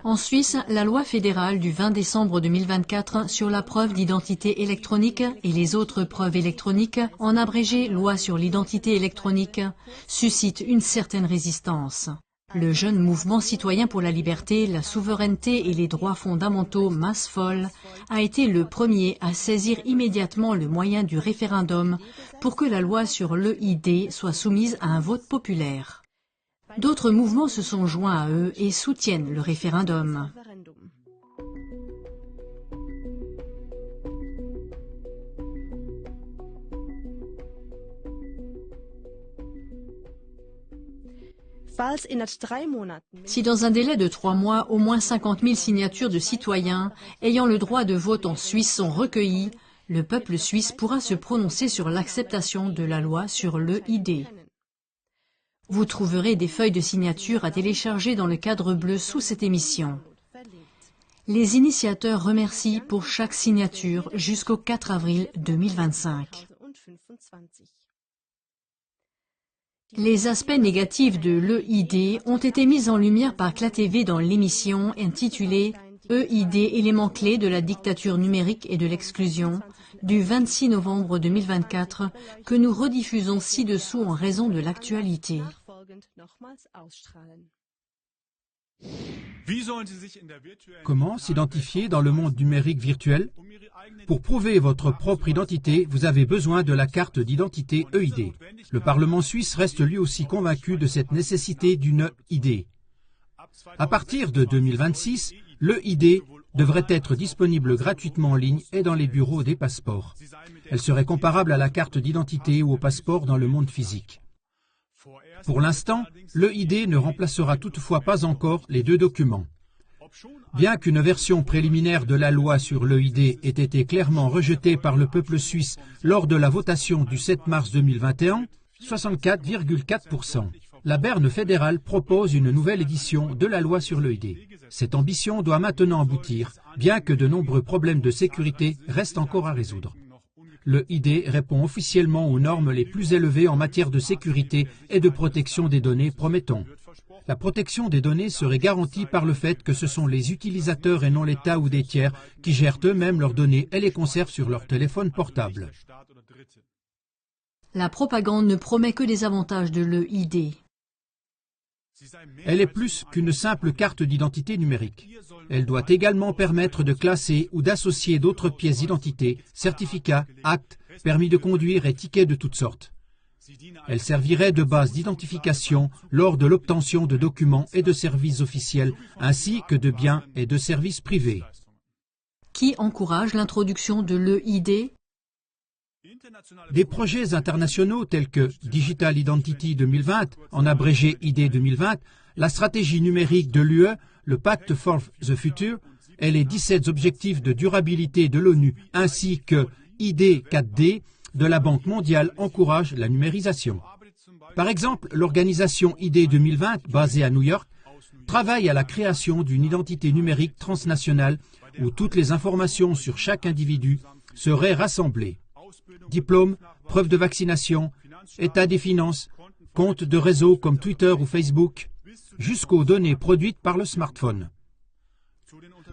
En Suisse, la loi fédérale du 20 décembre 2024 sur la preuve d'identité électronique et les autres preuves électroniques, en abrégé loi sur l'identité électronique, suscite une certaine résistance. Le jeune mouvement citoyen pour la liberté, la souveraineté et les droits fondamentaux MASFOL a été le premier à saisir immédiatement le moyen du référendum pour que la loi sur l'EID soit soumise à un vote populaire. D'autres mouvements se sont joints à eux et soutiennent le référendum. Si dans un délai de 3 mois, au moins 50 000 signatures de citoyens ayant le droit de vote en Suisse sont recueillies, le peuple suisse pourra se prononcer sur l'acceptation de la loi sur l'EID. Vous trouverez des feuilles de signature à télécharger dans le cadre bleu sous cette émission. Les initiateurs remercient pour chaque signature jusqu'au 4 avril 2025. Les aspects négatifs de l'EID ont été mis en lumière par CLA-TV dans l'émission intitulée « EID, éléments clés de la dictature numérique et de l'exclusion » du 26 novembre 2024 que nous rediffusons ci-dessous en raison de l'actualité. Comment s'identifier dans le monde numérique virtuel? Pour prouver votre propre identité, vous avez besoin de la carte d'identité EID. Le Parlement suisse reste lui aussi convaincu de cette nécessité d'une ID. À partir de 2026, l'EID devrait être disponible gratuitement en ligne et dans les bureaux des passeports. Elle serait comparable à la carte d'identité ou au passeport dans le monde physique. Pour l'instant, l'EID ne remplacera toutefois pas encore les deux documents. Bien qu'une version préliminaire de la loi sur l'EID ait été clairement rejetée par le peuple suisse lors de la votation du 7 mars 2021, 64,4%, la Berne fédérale propose une nouvelle édition de la loi sur l'EID. Cette ambition doit maintenant aboutir, bien que de nombreux problèmes de sécurité restent encore à résoudre. L'EID répond officiellement aux normes les plus élevées en matière de sécurité et de protection des données, promettons. La protection des données serait garantie par le fait que ce sont les utilisateurs et non l'État ou des tiers qui gèrent eux-mêmes leurs données et les conservent sur leur téléphone portable. La propagande ne promet que des avantages de l'EID. Elle est plus qu'une simple carte d'identité numérique. Elle doit également permettre de classer ou d'associer d'autres pièces d'identité, certificats, actes, permis de conduire et tickets de toutes sortes. Elle servirait de base d'identification lors de l'obtention de documents et de services officiels, ainsi que de biens et de services privés. Qui encourage l'introduction de l'EID? Des projets internationaux tels que Digital Identity 2020, en abrégé ID 2020, la stratégie numérique de l'UE, le Pacte for the Future et les 17 objectifs de durabilité de l'ONU, ainsi que ID 4D de la Banque mondiale encouragent la numérisation. Par exemple, l'organisation ID 2020, basée à New York, travaille à la création d'une identité numérique transnationale où toutes les informations sur chaque individu seraient rassemblées. Diplôme, preuve de vaccination, état des finances, comptes de réseaux comme Twitter ou Facebook, jusqu'aux données produites par le smartphone.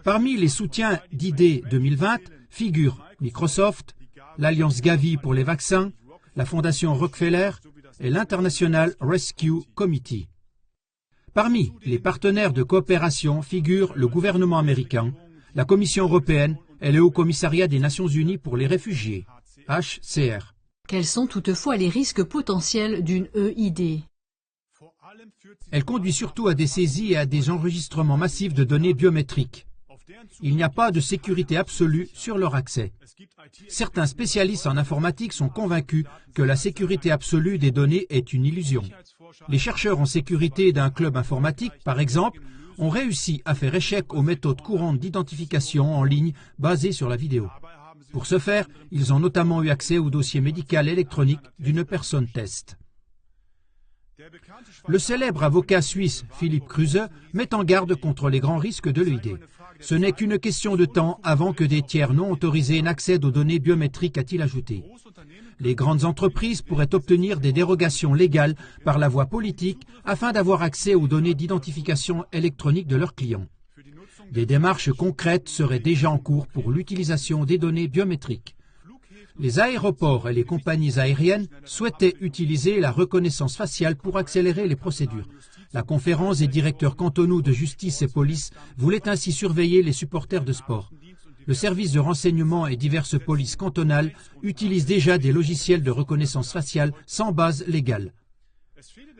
Parmi les soutiens d'ID 2020 figurent Microsoft, l'Alliance Gavi pour les vaccins, la Fondation Rockefeller et l'International Rescue Committee. Parmi les partenaires de coopération figurent le gouvernement américain, la Commission européenne et le Haut Commissariat des Nations Unies pour les réfugiés, HCR. Quels sont toutefois les risques potentiels d'une EID? Elle conduit surtout à des saisies et à des enregistrements massifs de données biométriques. Il n'y a pas de sécurité absolue sur leur accès. Certains spécialistes en informatique sont convaincus que la sécurité absolue des données est une illusion. Les chercheurs en sécurité d'un club informatique, par exemple, ont réussi à faire échec aux méthodes courantes d'identification en ligne basées sur la vidéo. Pour ce faire, ils ont notamment eu accès au dossier médical électronique d'une personne test. Le célèbre avocat suisse Philippe Kruse met en garde contre les grands risques de l'EID. Ce n'est qu'une question de temps avant que des tiers non autorisés n'accèdent aux données biométriques, a-t-il ajouté. Les grandes entreprises pourraient obtenir des dérogations légales par la voie politique afin d'avoir accès aux données d'identification électronique de leurs clients. Des démarches concrètes seraient déjà en cours pour l'utilisation des données biométriques. Les aéroports et les compagnies aériennes souhaitaient utiliser la reconnaissance faciale pour accélérer les procédures. La conférence des directeurs cantonaux de justice et police voulait ainsi surveiller les supporters de sport. Le service de renseignement et diverses polices cantonales utilisent déjà des logiciels de reconnaissance faciale sans base légale.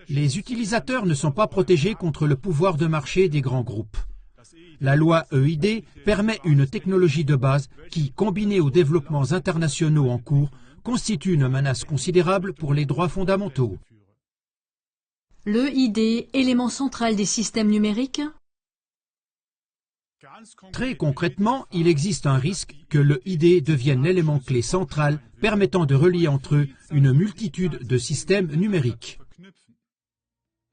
Les utilisateurs ne sont pas protégés contre le pouvoir de marché des grands groupes. La loi EID permet une technologie de base qui, combinée aux développements internationaux en cours, constitue une menace considérable pour les droits fondamentaux. L'EID, élément central des systèmes numériques? Très concrètement, il existe un risque que l'EID devienne l'élément clé central permettant de relier entre eux une multitude de systèmes numériques.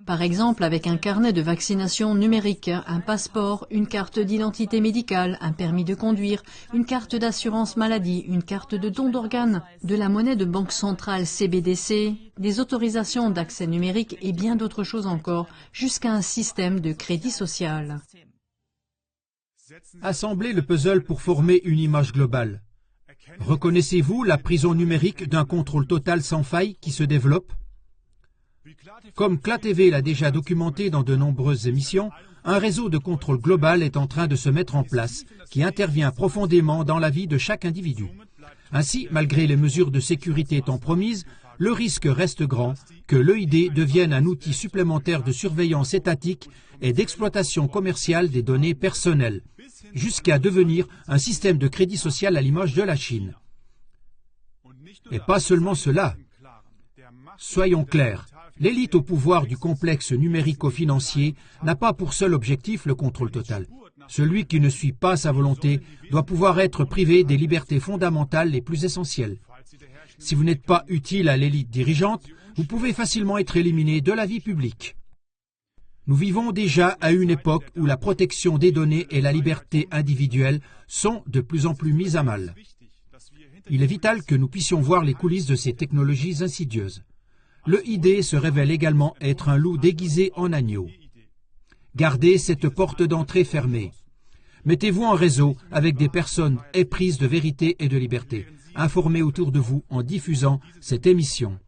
Par exemple, avec un carnet de vaccination numérique, un passeport, une carte d'identité médicale, un permis de conduire, une carte d'assurance maladie, une carte de don d'organes, de la monnaie de banque centrale CBDC, des autorisations d'accès numérique et bien d'autres choses encore, jusqu'à un système de crédit social. Assemblez le puzzle pour former une image globale. Reconnaissez-vous la prison numérique d'un contrôle total sans faille qui se développe? Comme CLA-TV l'a déjà documenté dans de nombreuses émissions, un réseau de contrôle global est en train de se mettre en place, qui intervient profondément dans la vie de chaque individu. Ainsi, malgré les mesures de sécurité étant promises, le risque reste grand que l'EID devienne un outil supplémentaire de surveillance étatique et d'exploitation commerciale des données personnelles, jusqu'à devenir un système de crédit social à l'image de la Chine. Et pas seulement cela. Soyons clairs. L'élite au pouvoir du complexe numérico-financier n'a pas pour seul objectif le contrôle total. Celui qui ne suit pas sa volonté doit pouvoir être privé des libertés fondamentales les plus essentielles. Si vous n'êtes pas utile à l'élite dirigeante, vous pouvez facilement être éliminé de la vie publique. Nous vivons déjà à une époque où la protection des données et la liberté individuelle sont de plus en plus mises à mal. Il est vital que nous puissions voir les coulisses de ces technologies insidieuses. L'EID se révèle également être un loup déguisé en agneau. Gardez cette porte d'entrée fermée. Mettez-vous en réseau avec des personnes éprises de vérité et de liberté. Informez autour de vous en diffusant cette émission.